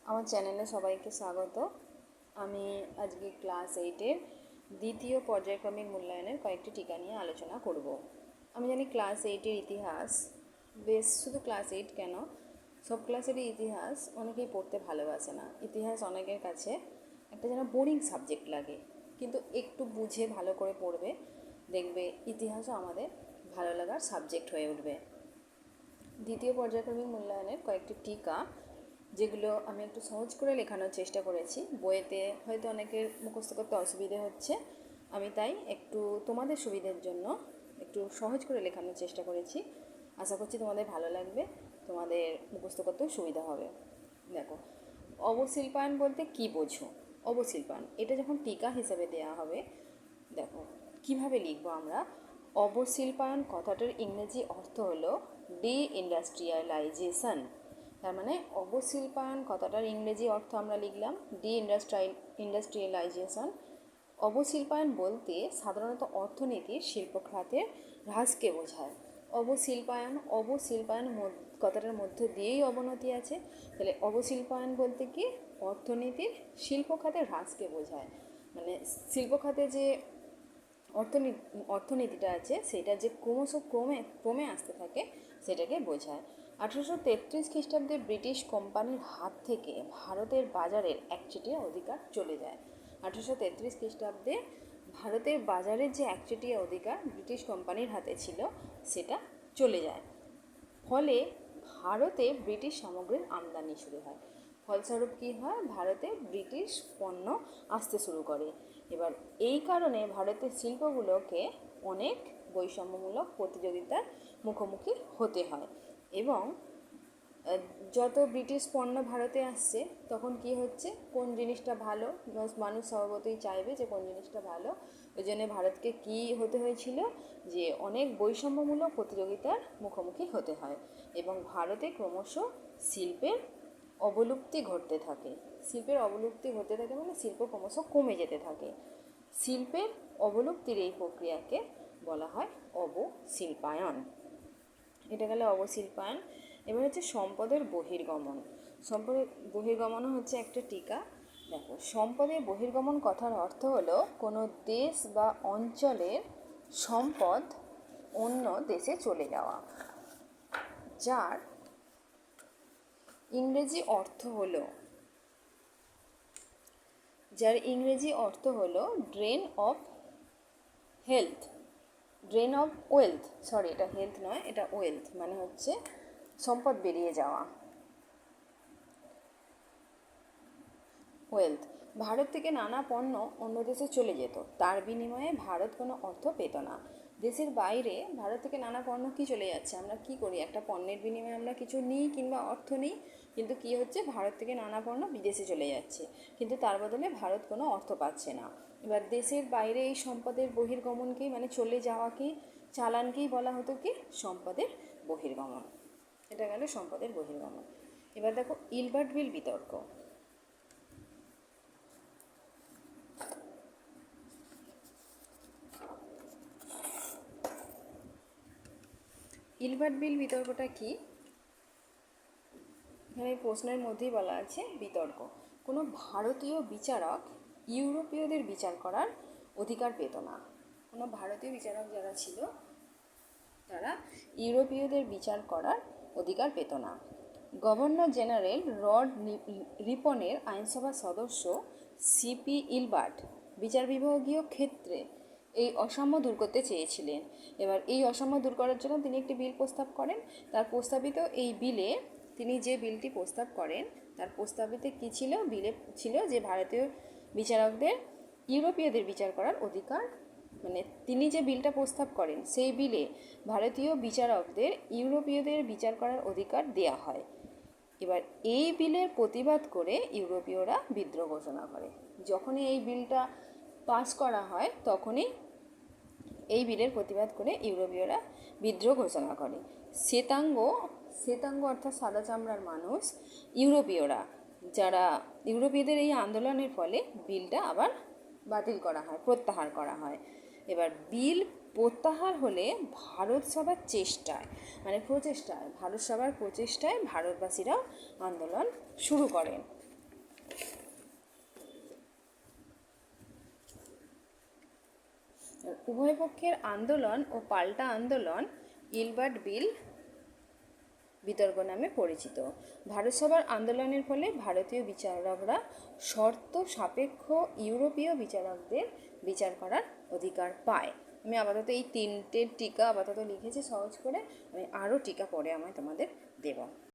আমার চ্যানেলে সবাইকে স্বাগত। আমি আজকে ক্লাস 8-এর দ্বিতীয় পর্যায়ক্রমিক মূল্যায়নের কয়েকটি টিকা নিয়ে আলোচনা করব। আমি জানি ক্লাস 8-এর ইতিহাস শুধু ক্লাস 8 কেন, সব ক্লাসেরই ইতিহাস অনেকেই পড়তে ভালোবাসে না। ইতিহাস অনেকের কাছে একটা যেন বোরিং সাবজেক্ট লাগে, কিন্তু একটু বুঝে ভালো করে পড়বে, দেখবে ইতিহাসও আমাদের ভালো লাগার সাবজেক্ট হয়ে উঠবে। দ্বিতীয় পর্যায়ক্রমিক মূল্যায়নের কয়েকটি টিকা, যেগুলো আমি একটু সহজ করে লেখানোর চেষ্টা করেছি। বইয়েতে হয়তো অনেকের মুখস্থ করতে অসুবিধে হচ্ছে, আমি তাই একটু তোমাদের সুবিধের জন্য একটু সহজ করে লেখানোর চেষ্টা করেছি। আশা করছি তোমাদের ভালো লাগবে, তোমাদের মুখস্থ করতেও সুবিধা হবে। দেখো, অবশিল্পায়ন বলতে কি বোঝো? অবশিল্পায়ন এটা যখন টিকা হিসেবে দেয়া হবে, দেখো কিভাবে লিখবো আমরা। অবশিল্পায়ন কথাটার ইংরেজি অর্থ হলো ডি ইন্ডাস্ট্রিয়ালাইজেশন। তার মানে অবশিল্পায়ন কথাটার ইংরেজি অর্থ আমরা লিখলাম ডি ইন্ডাস্ট্রিয়ালাইজেশন। অবশিল্পায়ন বলতে সাধারণত অর্থনীতির শিল্প খাতের হ্রাসকে বোঝায়। অবশিল্পায়ন কথাটার মধ্য দিয়েই অবনতি আছে, তাহলে অবশিল্পায়ন বলতে কি অর্থনীতির শিল্প খাতের হ্রাসকে বোঝায়। মানে শিল্প খাতে যে অর্থনীতিটা আছে সেটা যে ক্রমে আসতে থাকে সেটাকে বোঝায়। 1833 খ্রিস্টাব্দে ব্রিটিশ কোম্পানির হাত থেকে ভারতের বাজারের একচেটিয়া অধিকার চলে যায়। 1833 খ্রিস্টাব্দে ভারতের বাজারের যে একচেটিয়া অধিকার ব্রিটিশ কোম্পানির হাতে ছিল সেটা চলে যায়। ফলে ভারতে ব্রিটিশ সামগ্রীর আমদানি শুরু হয়। ফলস্বরূপ কী হয়, ভারতে ব্রিটিশ পণ্য আসতে শুরু করে। এবার এই কারণে ভারতের শিল্পগুলোকে অনেক বৈষম্যমূলক প্রতিযোগিতার মুখোমুখি হতে হয়। এবং যত ব্রিটিশ পণ্য ভারতে আসছে তখন কি হচ্ছে, কোন জিনিসটা ভালো, মানুষ স্বভাবতই চাইবে যে কোন জিনিসটা ভালো। ওই জন্য ভারতকে কী হতে হয়েছিল, যে অনেক বৈষম্যমূলক প্রতিযোগিতার মুখোমুখি হতে হয়। এবং ভারতে ক্রমশ শিল্পের অবলুপ্তি ঘটতে থাকে। শিল্পের অবলুপ্তি ঘটতে থাকে মানে শিল্প ক্রমশ কমে যেতে থাকে। শিল্পের অবলুপ্তির এই প্রক্রিয়াকে বলা হয় অবশিল্পায়ন। এটা গেল অবশিল্পায়ন। এবার হচ্ছে সম্পদের বহির্গমন। সম্পদের বহির্গমনও হচ্ছে একটা টিকা। দেখো, সম্পদের বহির্গমন কথার অর্থ হলো কোনো দেশ বা অঞ্চলের সম্পদ অন্য দেশে চলে যাওয়া, যার ইংরেজি অর্থ হলো ড্রেন অফ ওয়েলথ। সরি, এটা হেলথ নয়, এটা ওয়েলথ, মানে হচ্ছে সম্পদ বেরিয়ে যাওয়া। ওয়েলথ, ভারত থেকে নানা পণ্য অন্য দেশে চলে যেত, তার বিনিময়ে ভারত কোনো অর্থ পেত না। দেশের বাইরে ভারত থেকে নানা পণ্য কি চলে যাচ্ছে, আমরা কি করি, একটা পণ্যের বিনিময়ে আমরা কিছু নিই কিংবা অর্থ নিই, কিন্তু কি হচ্ছে, ভারত থেকে নানা পণ্য বিদেশে চলে যাচ্ছে, কিন্তু তার বদলে ভারত কোনো অর্থ পাচ্ছে না। এবার দেশের বাইরে এই সম্পদের বহির্গমনকেই, মানে চলে যাওয়াকেই, চালানকেই বলা হতো কি সম্পদের বহির্গমন। এটা গেল সম্পদের বহির্গমন। এবার দেখো ইলবার্ট বিল বিতর্ক। ইলবার্ট বিল বিতর্কটা কি, এখানে প্রশ্নের মধ্যেই বলা আছে বিতর্ক। কোনো ভারতীয় বিচারক ইউরোপীয়দের বিচার করার অধিকার পেত না। কোনো ভারতীয় বিচারক যারা ছিল তারা ইউরোপীয়দের বিচার করার অধিকার পেত না। গভর্নর জেনারেল লর্ড রিপনের আইনসভার সদস্য সিপি ইলবার্ট বিচার বিভাগীয় ক্ষেত্রে এই অসাম্য দূর করতে চেয়েছিলেন। এবার এই অসাম্য দূর করার জন্য তিনি একটি বিল প্রস্তাব করেন। তার প্রস্তাবিত এই বিলে, তিনি যে বিলটি প্রস্তাব করেন তার প্রস্তাবিত কী ছিল, বিলে ছিল যে ভারতীয় বিচারকদের ইউরোপীয়দের বিচার করার অধিকার, মানে তিনি যে বিলটা প্রস্তাব করেন সেই বিলে ভারতীয় বিচারকদের ইউরোপীয়দের বিচার করার অধিকার দেয়া হয়। এবার এই বিলের প্রতিবাদ করে ইউরোপীয়রা বিদ্রোহ ঘোষণা করে। যখনই এই বিলটা পাস করা হয় তখনই এই বিলের প্রতিবাদ করে ইউরোপীয়রা বিদ্রোহ ঘোষণা করে। শ্বেতাঙ্গ অর্থাৎ সাদা চামড়ার মানুষ, ইউরোপীয়দের এই আন্দোলনের ফলে বিলটা আবার বাতিল করা হয়, প্রত্যাহার করা হয়। এবার বিল প্রত্যাহার হলে ভারত সভার প্রচেষ্টায় ভারতবাসীরাও আন্দোলন শুরু করেন। উভয় পক্ষের আন্দোলন ও পাল্টা আন্দোলন গিলবার্ট বিল বিতর্ক নামে পরিচিত। ভারতসভার আন্দোলনের ফলে ভারতীয় বিচারকরা শর্ত সাপেক্ষ ইউরোপীয় বিচারকদের বিচার করার অধিকার পায়। আমি আপাতত এই 3টে টিকা আপাতত লিখেছি সহজ করে, আমি আরও টিকা পরে তোমাদের দেব।